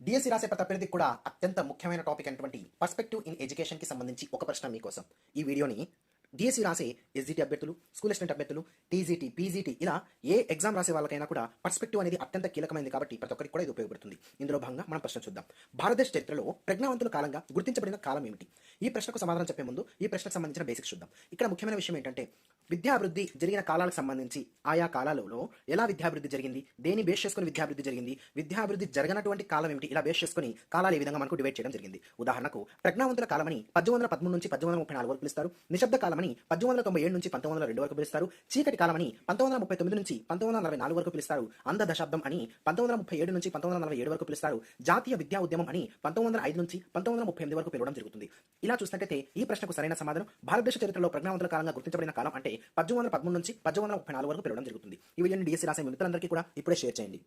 DSC రాసే ప్రతి అభ్యర్థికి కూడా అత్యంత ముఖ్యమైన టాపిక్ అయినటువంటి పర్స్పెక్టివ్ ఇన్ ఎడ్యుకేషన్కి సంబంధించి ఒక ప్రశ్న మీకోసం. ఈ వీడియోని డిఎస్సి రాసే ఎస్జిటి అభ్యర్థులు, స్కూల్ అసిస్టెంట్ అభ్యర్థులు, టీజీటీ, పీజీటీ ఇలా ఏ ఎగ్జామ్ రాసే వాళ్ళకైనా కూడా పర్స్పెక్టివ్ అనేది అత్యంత కీలకమైనది కాబట్టి ప్రతి ఒక్కరికి కూడా ఇది ఉపయోగపడుతుంది. ఇందులో భాగంగా మనం ప్రశ్న చూద్దాం. భారతదేశ చరిత్రలో ప్రజ్ఞావంతుల కాలంగా గుర్తించబడిన కాలం ఏమిటి? ఈ ప్రశ్నకు సమాధానం చెప్పే ముందు ఈ ప్రశ్నకు సంబంధించిన బేసిక్స్ చూద్దాం. ఇక్కడ ముఖ్యమైన విషయం ఏంటంటే విద్యాభివృద్ధి జరిగిన కాలాలకు సంబంధించి ఆయా కాలాలలో ఎలా విద్యాభివృద్ధి జరిగింది, దేని బేస్ చేసుకుని విద్యాభివృద్ధి జరిగింది, విద్యాభివృద్ధి జరగనటువంటి కాలం ఏమిటి, ఇలా బేస్ చేసుకుని కాలాలు ఏ విధంగా మనకు డివైడ్ చేయడం జరిగింది. ఉదాహరణకు ప్రజ్ఞావంతుల కాలమని 1813 నుంచి 1834 వరకు పిలుస్తారు. నిశ్శబ్ద కాలమని 1897 నుంచి 1902 వరకు పిలుస్తారు. చీకటి కాలమని 1939 నుంచి 1944 వరకు పిలుస్తారు. అంధ దశాబ్దం అని 1937 నుంచి 1947 వరకు పిలుస్తారు. జాతీయ విద్యా ఉద్యమం అని 1905 నుంచి 1938 వరకు పిలవడం జరుగుతుంది. ఇలా చూసినట్టయితే ఈ ప్రశ్నకు సరైన సమాధానం భారతదేశ చరిత్రలో ప్రజ్ఞావంతుల కాలంగా గుర్తించబడిన కాలం అంటే 1813 నుంచి 1834 వరకు పిలవడం జరుగుతుంది. ఈ వీడియోని డిఎస్సి రాసే మిత్రులందరికీ కూడా ఇప్పుడే షేర్ చేయండి.